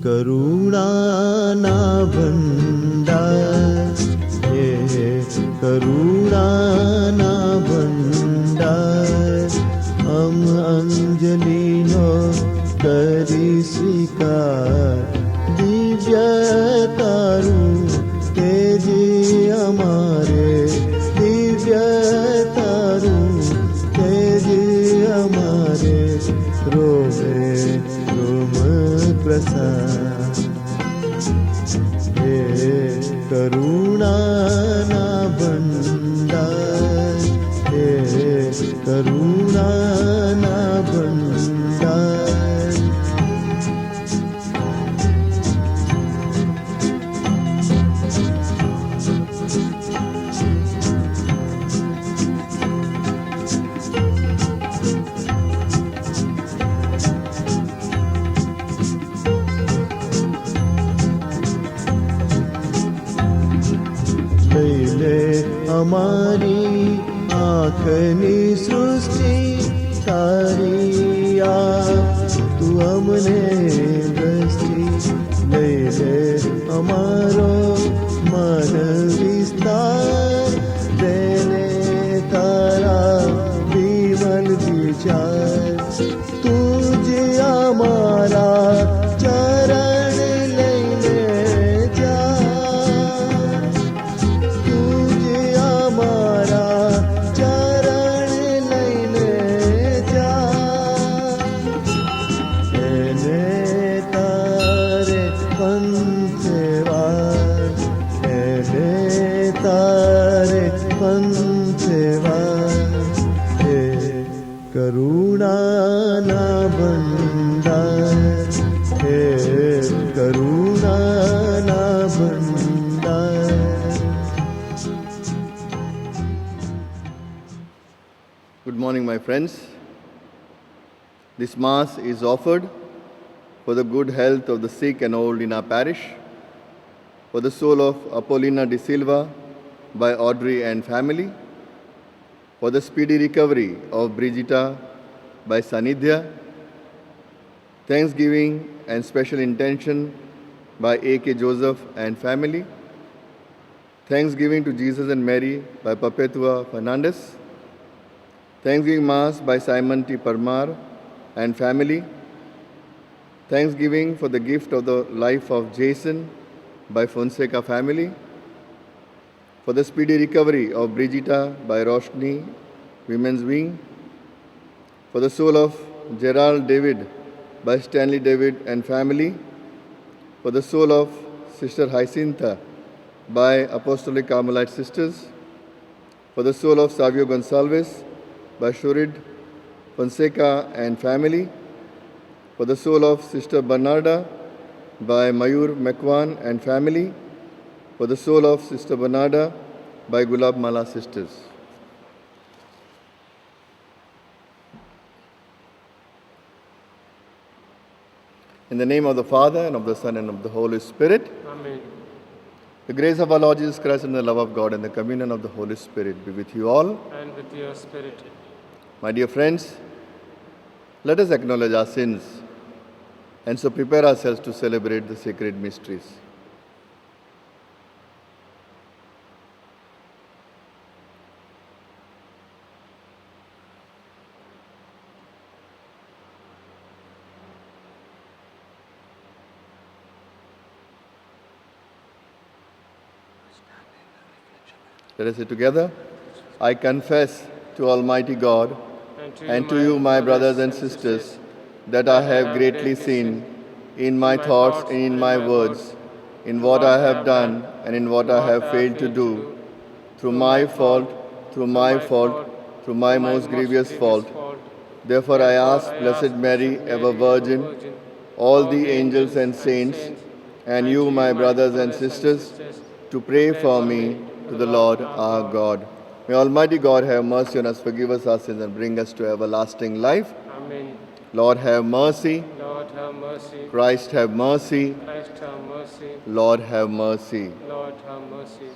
करुणाना भंडार, हे करुणाना भंडार, अंजलिनो करी स्वीकार, दिव्य तारू तेजी हमारे, दिव्य तारू तेजी हमारे, रोवे रोम प्रसाद, हे करुणाना भंडार, हे करुणाना भंडार. हमारी आँखनी सृष्टि सारी तू हमने दृष्टि ले ले, हमारो मन विस्तार देने तारा विमल विचार, तुझे हमारा चरण लेने जा, करुणाना भंडार, हे करुणाना भंडार. Good morning, my friends. This Mass is offered for the good health of the sick and old in our parish, for the soul of Apollina de Silva by Audrey and family, for the speedy recovery of Brigitta by Sanidhya, thanksgiving and special intention by A.K. Joseph and family, thanksgiving to Jesus and Mary by Perpetua Fernandez, thanksgiving Mass by Simon T. Parmar and family, thanksgiving for the gift of the life of Jason by Fonseca family, for the speedy recovery of Brigitta by Roshni Women's Wing, for the soul of Gerald David by Stanley David and family, for the soul of Sister Jacinta by Apostolic Carmelite Sisters, for the soul of Savio Gonsalves by Shurid Fonseca and family, for the soul of Sister Bernarda by Mayur Mekwan and family, for the soul of Sister Bernarda by Gulab Mala Sisters. In the name of the Father, and of the Son, and of the Holy Spirit. Amen. The grace of our Lord Jesus Christ and the love of God and the communion of the Holy Spirit be with you all. And with your spirit. My dear friends, let us acknowledge our sins and so prepare ourselves to celebrate the sacred mysteries. Let us say together, I confess to Almighty God and to you, my brothers and sisters, that I have greatly sinned in my thoughts and in my words, in what I have done and in what I have failed to do, through my fault, through my most grievous fault. Therefore I ask Blessed Mary, ever Virgin, all the angels and saints, and you, my brothers and sisters, to pray for me to the Lord our God. May Almighty God have mercy on us, forgive us our sins, and bring us to everlasting life. Amen. Lord, have mercy. Lord, have mercy. Christ, have mercy. Christ, have mercy. Lord, have mercy. Lord, have mercy.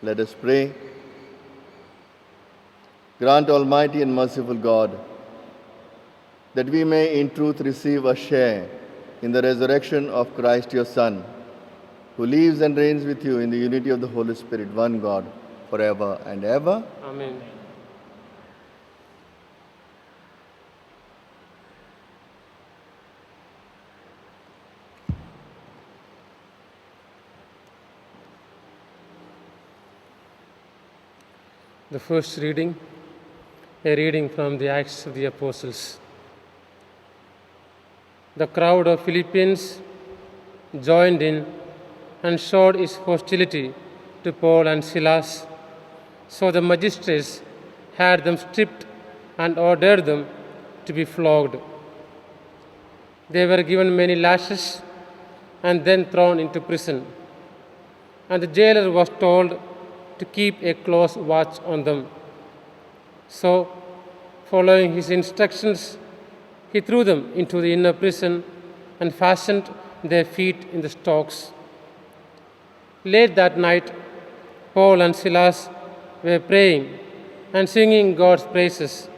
Let us pray. Grant, Almighty and merciful God, that we may in truth receive a share in the resurrection of Christ your Son, who lives and reigns with you in the unity of the Holy Spirit, one God, forever and ever. Amen. The first reading, a reading from the Acts of the Apostles. The crowd of Philippians joined in and showed its hostility to Paul and Silas. So the magistrates had them stripped and ordered them to be flogged. They were given many lashes and then thrown into prison. And the jailer was told to keep a close watch on them. So, following his instructions, he threw them into the inner prison and fastened their feet in the stocks. Late that night, Paul and Silas were praying and singing God's praises,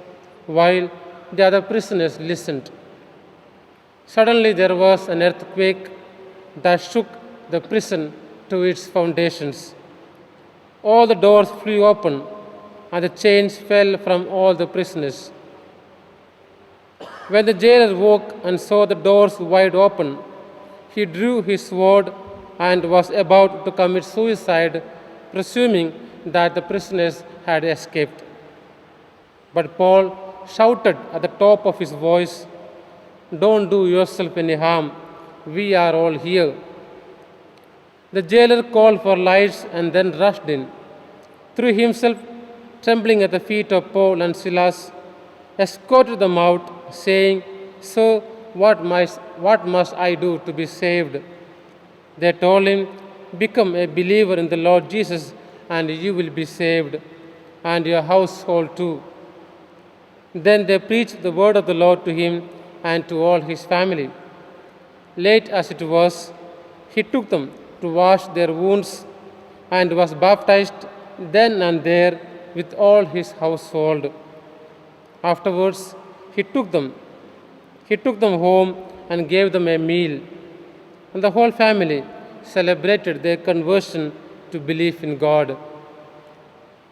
while the other prisoners listened. Suddenly there was an earthquake that shook the prison to its foundations. All the doors flew open, and the chains fell from all the prisoners. When the jailer woke and saw the doors wide open, he drew his sword and was about to commit suicide, presuming that the prisoners had escaped. But Paul shouted at the top of his voice, "Don't do yourself any harm. We are all here." The jailer called for lights and then rushed in, threw himself trembling at the feet of Paul and Silas, escorted them out, saying, "Sir, what must I do to be saved?" They told him, "Become a believer in the Lord Jesus, and you will be saved, and your household too." Then they preached the word of the Lord to him and to all his family. Late as it was, he took them to wash their wounds and was baptized then and there with all his household. Afterwards, he took them home and gave them a meal. And the whole family celebrated their conversion to belief in God.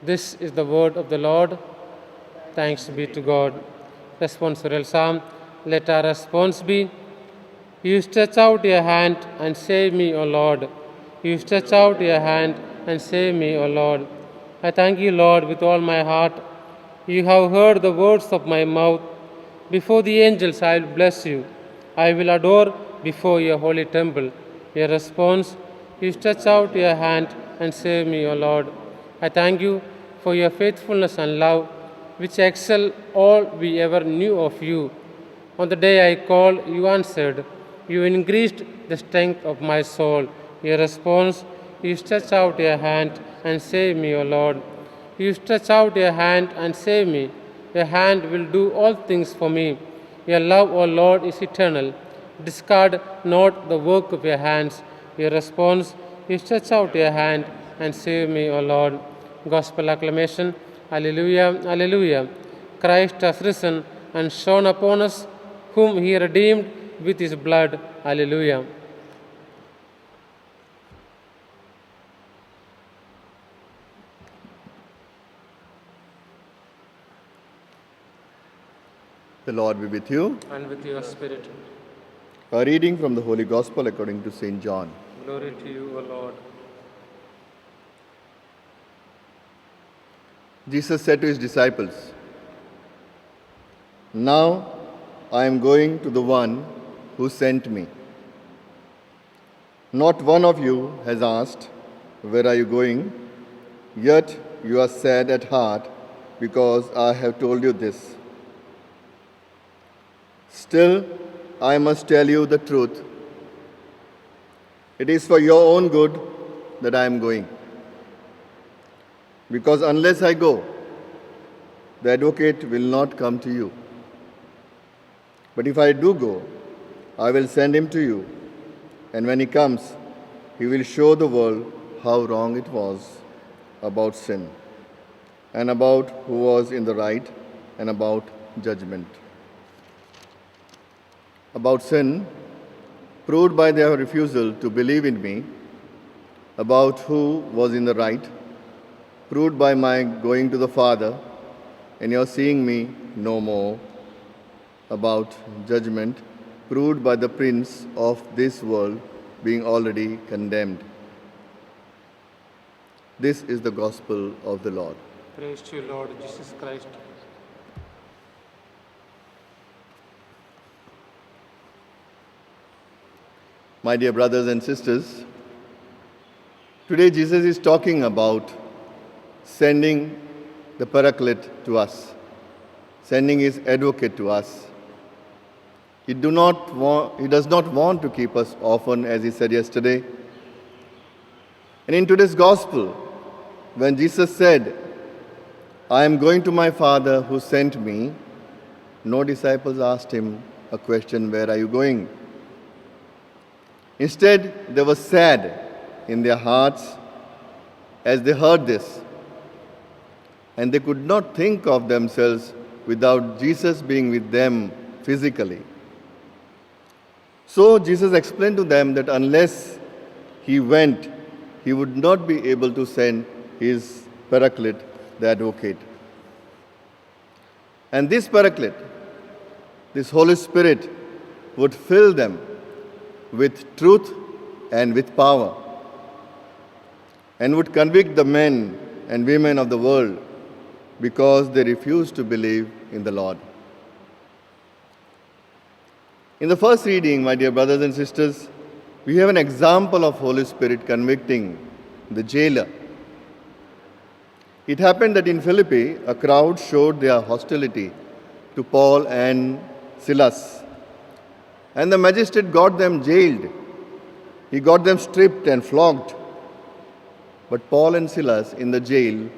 This is the word of the Lord. Thanks be to God. Responsorial Psalm. Let our response be, "You stretch out your hand and save me, O Lord. You stretch out your hand and save me, O Lord." I thank you, Lord, with all my heart. You have heard the words of my mouth. Before the angels I will bless you. I will adore before your holy temple. Your response, "You stretch out your hand and save me, O Lord." I thank you for your faithfulness and love, which excel all we ever knew of you. On the day I called, you answered. You increased the strength of my soul. Your response, "You stretch out your hand and save me, O Lord." You stretch out your hand and save me. Your hand will do all things for me. Your love, O Lord, is eternal. Discard not the work of your hands. Your response, "You stretch out your hand and save me, O Lord." Gospel acclamation. Alleluia, alleluia. Christ has risen and shone upon us, whom he redeemed with his blood. Alleluia. The Lord be with you. And with your spirit. A reading from the Holy Gospel according to St. John. Glory to you, O Lord. Jesus said to his disciples, "Now I am going to the one who sent me. Not one of you has asked, 'Where are you going?' Yet you are sad at heart because I have told you this. Still, I must tell you the truth. It is for your own good that I am going. Because unless I go, the advocate will not come to you. But if I do go, I will send him to you. And when he comes, he will show the world how wrong it was about sin, and about who was in the right, and about judgment." about sin, proved by their refusal to believe in me, about who was in the right, proved by my going to the Father, and your seeing me no more, about judgment, proved by the prince of this world being already condemned. This is the gospel of the Lord. Praise to you, Lord Jesus Christ. My dear brothers and sisters, today Jesus is talking about sending the Paraclete to us, sending his advocate to us. He does not want to keep us orphan, as he said yesterday. And in today's gospel, when Jesus said, I am going to my Father who sent me, no disciples asked him a question, where are you going? Instead, they were sad in their hearts as they heard this. And they could not think of themselves without Jesus being with them physically. So Jesus explained to them that unless he went, he would not be able to send his Paraclete, the advocate. And this Paraclete, this Holy Spirit, would fill them with truth and with power, and would convict the men and women of the world because they refuse to believe in the Lord. In the first reading, my dear brothers and sisters, we have an example of Holy Spirit convicting the jailer. It happened that in Philippi, a crowd showed their hostility to Paul and Silas. And the magistrate got them jailed. He got them stripped and flogged. But Paul and Silas in the jail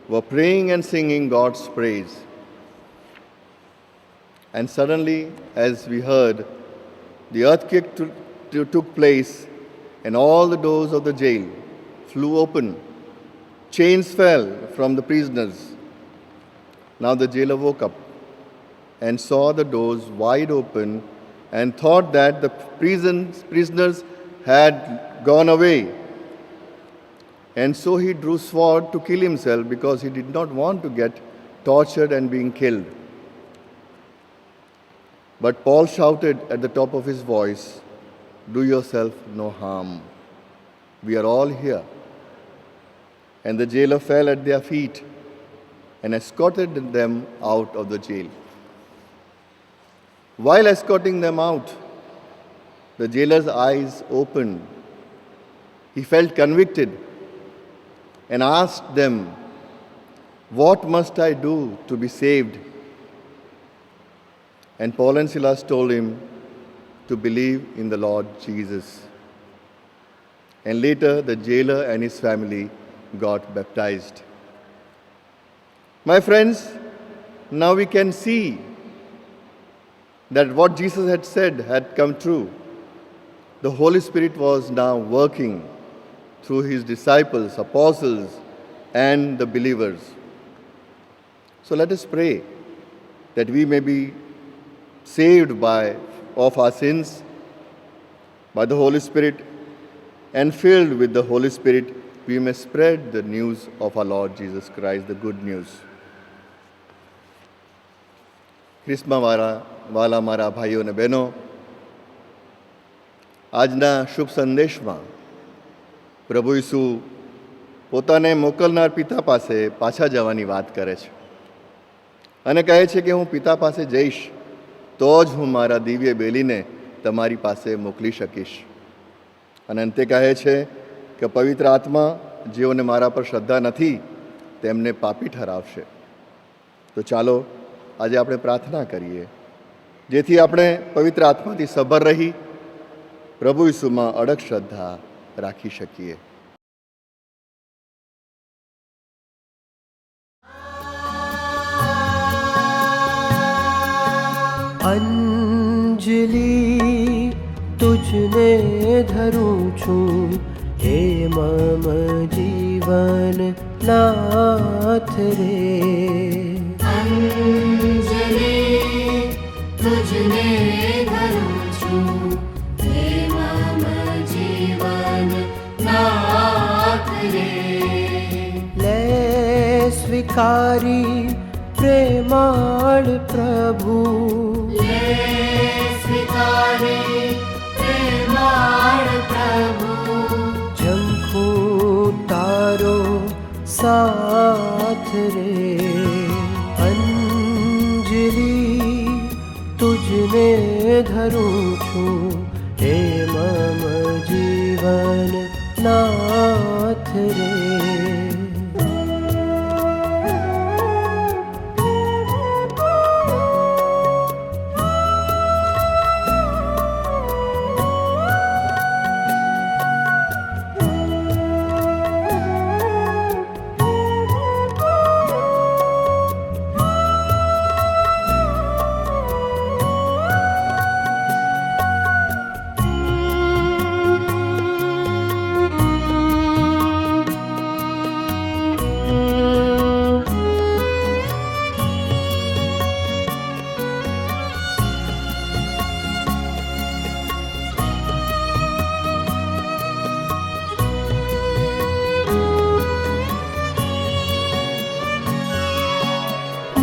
were praying and singing God's praise. And suddenly, as we heard, the earthquake took place, and all the doors of the jail flew open. Chains fell from the prisoners. Now the jailer woke up and saw the doors wide open and thought that the prisoners had gone away. And so he drew sword to kill himself because he did not want to get tortured and being killed. But Paul shouted at the top of his voice, "Do yourself no harm. We are all here." And the jailer fell at their feet and escorted them out of the jail. While escorting them out, the jailer's eyes opened. He felt convicted and asked them, "What must I do to be saved?" And Paul and Silas told him to believe in the Lord Jesus. And later, the jailer and his family got baptized. My friends, now we can see that what Jesus had said had come true. The Holy Spirit was now working through his disciples, apostles, and the believers. So let us pray that we may be saved of our sins by the Holy Spirit, and filled with the Holy Spirit, we may spread the news of our Lord Jesus Christ, the good news. ખ્રિસ્મા વાલા મારા ભાઈઓ અને બહેનો, આજના શુભ સંદેશમાં પ્રભુ ઈસુ પોતાને મોકલનાર પિતા પાસે પાછા જવાની વાત કરે છે અને કહે છે કે હું પિતા પાસે જઈશ તો જ હું મારા દિવ્ય બેલીને તમારી પાસે મોકલી શકીશ. અને અંતે કહે છે કે પવિત્ર આત્મા જેઓને મારા પર શ્રદ્ધા નથી તેમને પાપી ઠરાવશે. તો ચાલો આજે આપણે પ્રાર્થના કરીએ જેથી આપણે પવિત્ર આત્માથી સભર રહી પ્રભુ ઈસુમાં અડગ શ્રદ્ધા રાખી શકીએ. અંજલિ તુજને ધરું છું, હે મમ જીવન નાથ રે. અંજલિ तुझने धरू छूं हे मम जीवन नाथ रे ले स्वीकारी प्रेमाळ प्रभु ले स्वीकारे प्रेमाळ प्रभु जंखू तारो साथ रे अंजलि तुझने धरूं छूं हे मम जीवन नाथ रे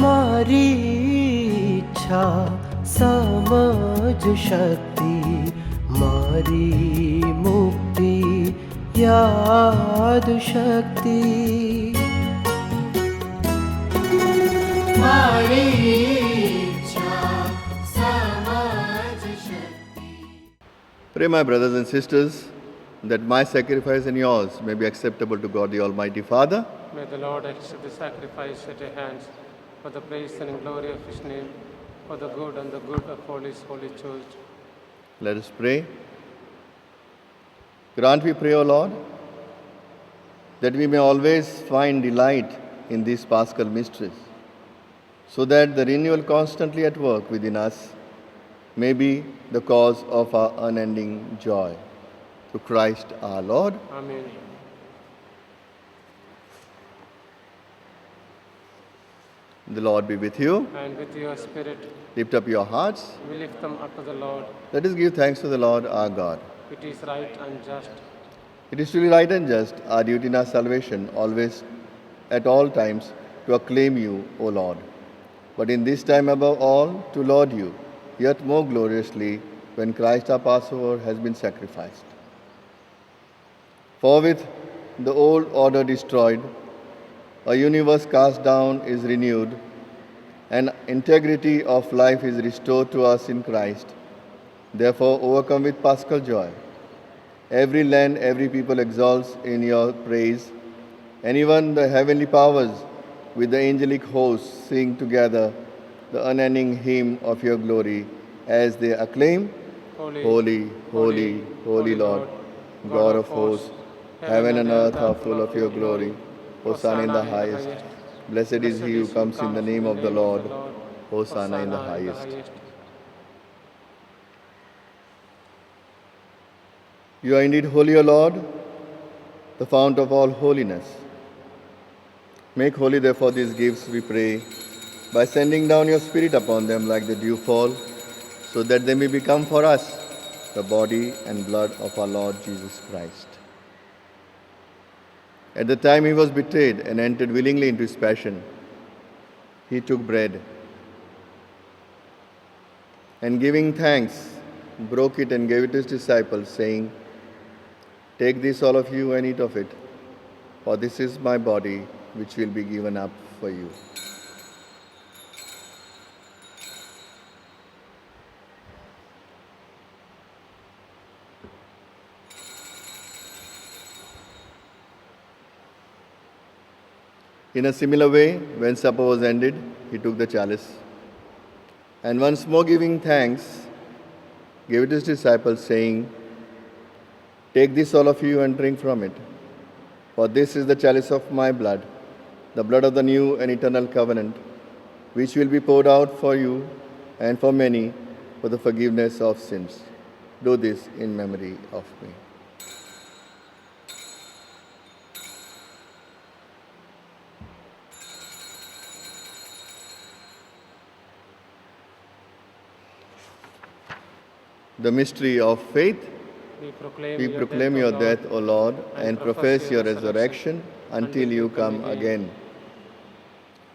मारी इच्छा समझ शक्ति मारी मुक्ति याद शक्ति मारी इच्छा समझ शक्ति Pray, my brothers and sisters, that my sacrifice and yours may be acceptable to God the Almighty Father. May the Lord accept the sacrifice at your hands for the praise and glory of His name, for the good and the good of all His holy church. Let us pray. Grant, we pray, O Lord, that we may always find delight in these Paschal mysteries, so that the renewal constantly at work within us may be the cause of our unending joy. Through Christ our Lord. Amen. The Lord be with you. And with your spirit, Lift up your hearts. we lift them up to the Lord. Let us give thanks to the Lord our God. It is right and just. It is truly right and just, our duty in our salvation, always, at all times, to acclaim you, O Lord. But in this time above all, to laud you, yet more gloriously, when Christ our Passover has been sacrificed. For with the old order destroyed, a universe cast down is renewed, and integrity of life is restored to us in Christ. Therefore, overcome with paschal joy, every land, every people exalts in your praise, and even the heavenly powers with the angelic hosts sing together the unending hymn of your glory as they acclaim, Holy, Holy, holy, holy Lord, God of hosts, heaven and earth are full of your glory. Hosanna in the highest. Blessed is he who comes in the name of the Lord. Hosanna in the highest. You are indeed holy, O Lord, the fount of all holiness. Make holy, therefore, these gifts, we pray, by sending down your Spirit upon them like the dewfall, so that they may become for us the body and blood of our Lord Jesus Christ. At the time he was betrayed and entered willingly into his passion, he took bread and giving thanks, broke it and gave it to his disciples, saying, "Take this, all of you, and eat of it, for this is my body, which will be given up for you." In a similar way, when supper was ended, he took the chalice, and once more giving thanks, gave it to his disciples, saying, "Take this, all of you, and drink from it, for this is the chalice of my blood, the blood of the new and eternal covenant, which will be poured out for you and for many for the forgiveness of sins. Do this in memory of me." the mystery of faith, we proclaim, we proclaim your death, O Lord, and profess your resurrection until you come again.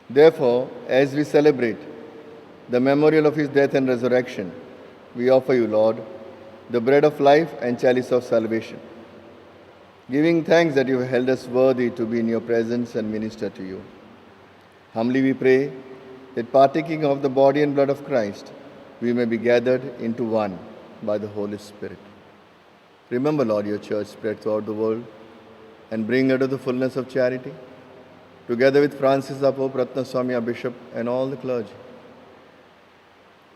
Therefore, as we celebrate the memorial of his death and resurrection, we offer you, Lord, the bread of life and chalice of salvation, giving thanks that you have held us worthy to be in your presence and minister to you. Humbly we pray that partaking of the body and blood of Christ, we may be gathered into one by the Holy Spirit. Remember, Lord, your church spread throughout the world and bring her to the fullness of charity, together with Francis our Pope, Ratnaswami our Bishop, and all the clergy.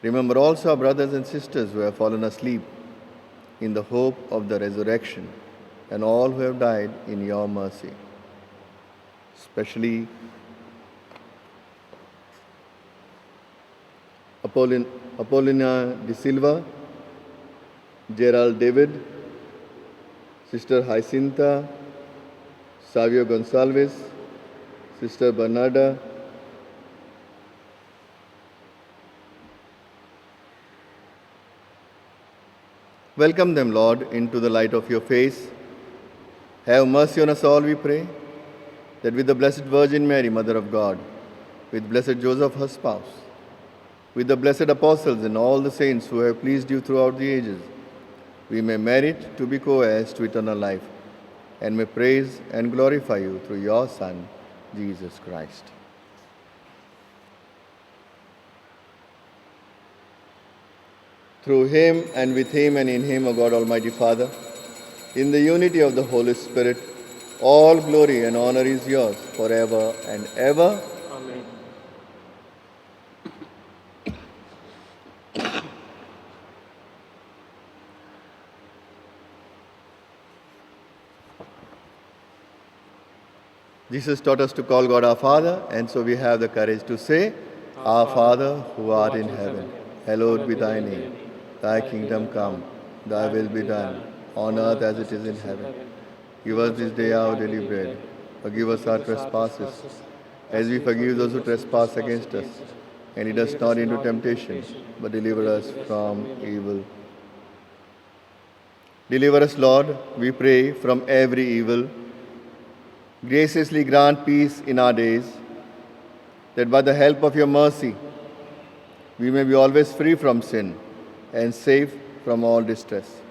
Remember also our brothers and sisters who have fallen asleep in the hope of the resurrection, and all who have died in your mercy. Especially Apollina de Silva, Gerald David, Sister Jacinta, Savio Gonçalves, Sister Bernarda, welcome them, Lord, into the light of your face. Have mercy on us all, we pray, that with the Blessed Virgin Mary, Mother of God, with Blessed Joseph, her spouse, with the blessed apostles and all the saints who have pleased you throughout the ages, we may merit to be co-heirs to eternal life, and may praise and glorify you through your Son, Jesus Christ. Through him and with him and in him, O God Almighty Father, in the unity of the Holy Spirit, all glory and honor is yours forever and ever. Amen. Jesus taught us to call God our Father, and so we have the courage to say, Our Father, who art in heaven, hallowed be thy name. Thy kingdom come, thy will be done, on earth as it is in heaven. Give us this day our daily bread. Forgive us our trespasses, as we forgive those who trespass against us. And lead us not into temptation, but deliver us from evil. Deliver us, Lord, we pray, from every evil. Graciously grant peace in our days, that by the help of your mercy, we may be always free from sin and safe from all distress.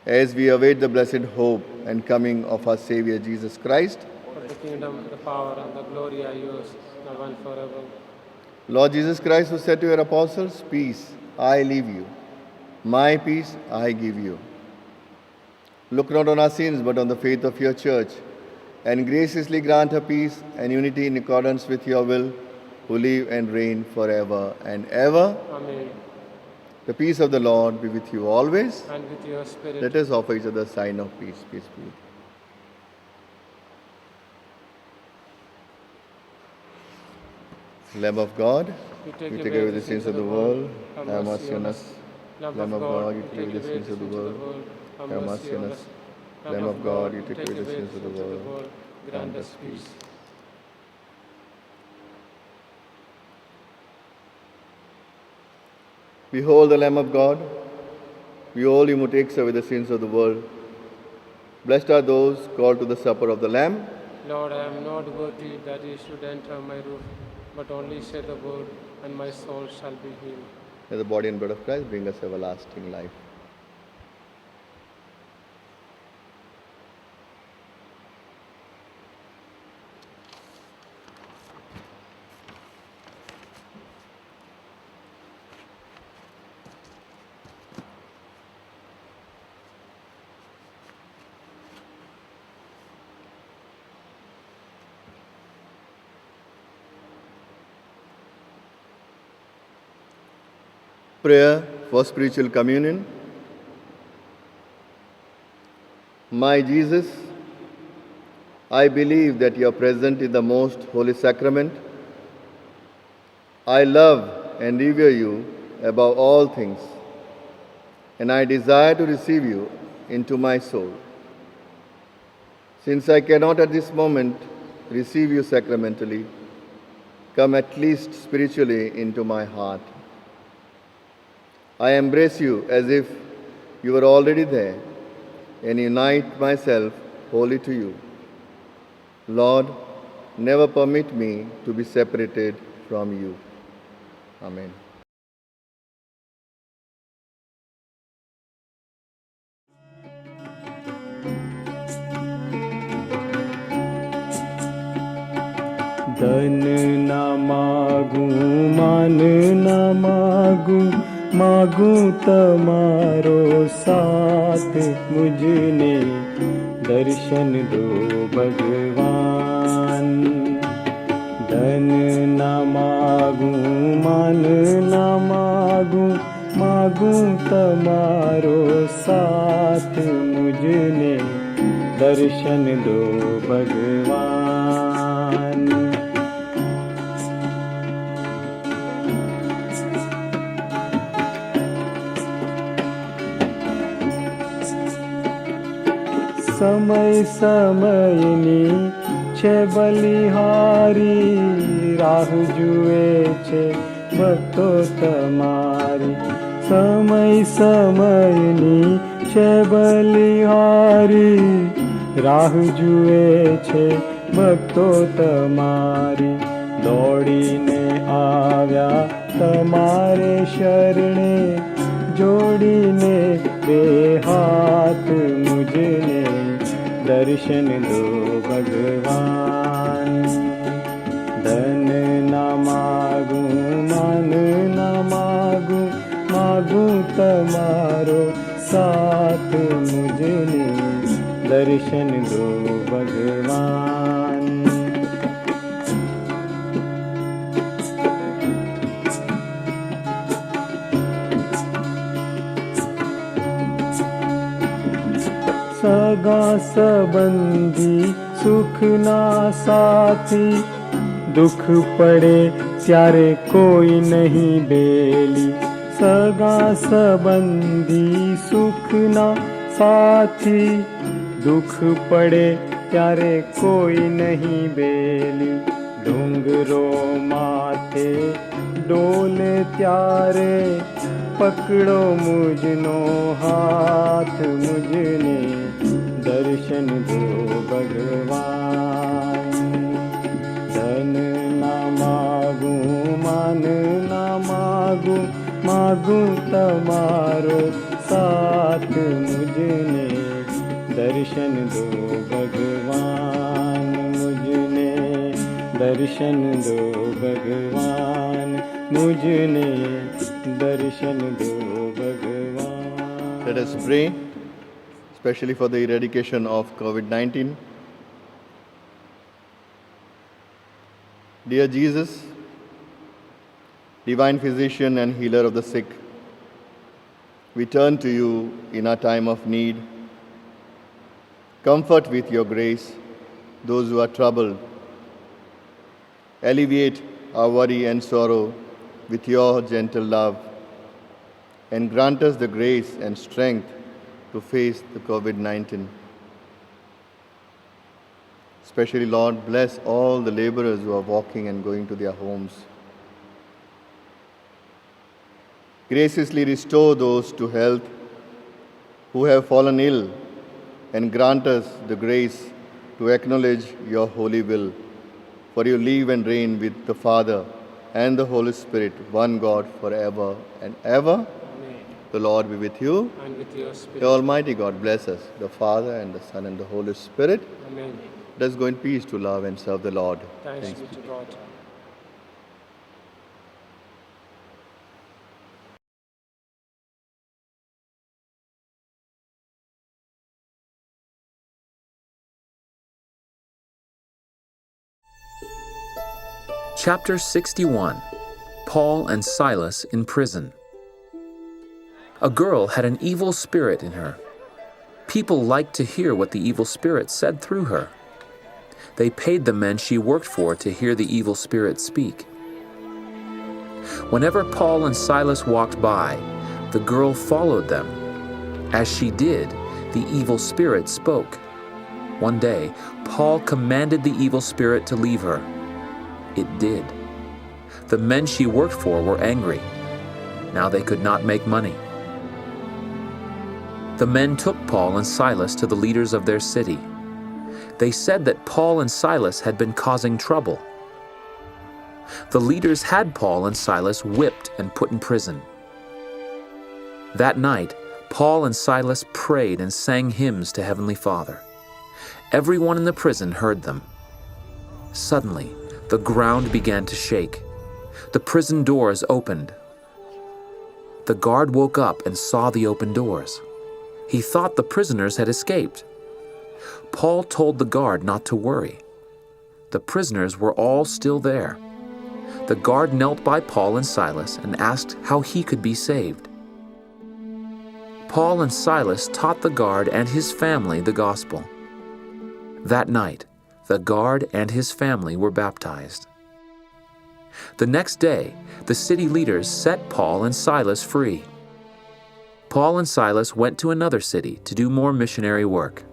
As we await the blessed hope and coming of our Savior Jesus Christ, For the kingdom, the power, and the glory are yours, now and forever. Lord Jesus Christ, who said to your apostles, Peace I leave you, my peace I give you. Look not on our sins, but on the faith of your church, and graciously grant her peace and unity in accordance with your will, who live and reign forever and ever. Amen. The peace of the Lord be with you always. And with your spirit. Let us offer each other a sign of peace. Peace be with you. Lamb of God, You you take away the sins of the world. Have mercy on us. Lamb of God, you take away the sins of the world. Have mercy on us. Lamb of God, you take away the sins of the world. Grant us peace. Behold the Lamb of God. Behold him who takes away the sins of the world. Blessed are those called to the supper of the Lamb. Lord, I am not worthy that you should enter my roof, but only say the word, and my soul shall be healed. May the body and blood of Christ bring us everlasting life. Prayer for spiritual communion. My Jesus, I believe that you are present in the most holy sacrament. I love and revere you above all things, and I desire to receive you into my soul. Since I cannot at this moment receive you sacramentally, come at least spiritually into my heart. I embrace you as if you were already there and unite myself wholly to you. Lord, never permit me to be separated from you. Amen. धन न मागूं मान न मागूं मागूं तमारो साथ मुझने दर्शन दो भगवान धन न मागूं मान न मागूं मागूं तमारो साथ मुझने दर्शन दो भगवान समय समयनी छे बलिहारी राह जुए छे भक्तो तमारी समय समयनी छे बलिहारी राह जुए छे भक्तो तमारी दौड़ीने आव्या तमारे शरणे जोड़ीने बे हाथ मुझने दर्शन दो भगवान धन न मागूं मान न मागूं मागूं तमारो साथ मुझने दर्शन दो भगवान सगा संबंधी सुख ना साथी दुख पड़े त्यारे कोई नहीं बेली सगा संबंधी सुख ना साथी दुख पड़े त्यारे कोई नहीं बेली डूंगरो माथे डोले त्यारे पकड़ो मुझनो हाथ मुझने दर्शन दो भगवान धन न मागूं मान न मागूं मागूं तमारो साथ मुझने दर्शन दो भगवान मुझने दर्शन दो भगवान मुझने दर्शन दो भगवान Let us pray, especially for the eradication of COVID-19. Dear Jesus, divine physician and healer of the sick, we turn to you in our time of need. Comfort with your grace those who are troubled. Alleviate our worry and sorrow with your gentle love, and grant us the grace and strength to face the COVID-19. Especially, Lord, bless all the laborers who are walking and going to their homes. Graciously restore those to health who have fallen ill, and grant us the grace to acknowledge your holy will. For you live and reign with the Father and the Holy Spirit, one God, forever and ever. Amen. The Lord be with you. And with your spirit. The Almighty God bless us, the Father and the Son and the Holy Spirit. Amen. Let us go in peace to love and serve the Lord. Thanks be to God. Chapter 61. Paul and Silas in prison. A girl had an evil spirit in her. People liked to hear what the evil spirit said through her. They paid the men she worked for to hear the evil spirit speak. Whenever Paul and Silas walked by, the girl followed them. As she did, the evil spirit spoke. One day, Paul commanded the evil spirit to leave her. It did. The men she worked for were angry. Now they could not make money. The men took Paul and Silas to the leaders of their city. They said that Paul and Silas had been causing trouble. The leaders had Paul and Silas whipped and put in prison. That night, Paul and Silas prayed and sang hymns to Heavenly Father. Everyone in the prison heard them. Suddenly, the ground began to shake. The prison doors opened. The guard woke up and saw the open doors. He thought the prisoners had escaped. Paul told the guard not to worry. The prisoners were all still there. The guard knelt by Paul and Silas and asked how he could be saved. Paul and Silas taught the guard and his family the gospel. That night, the guard and his family were baptized. The next day, the city leaders set Paul and Silas free. Paul and Silas went to another city to do more missionary work.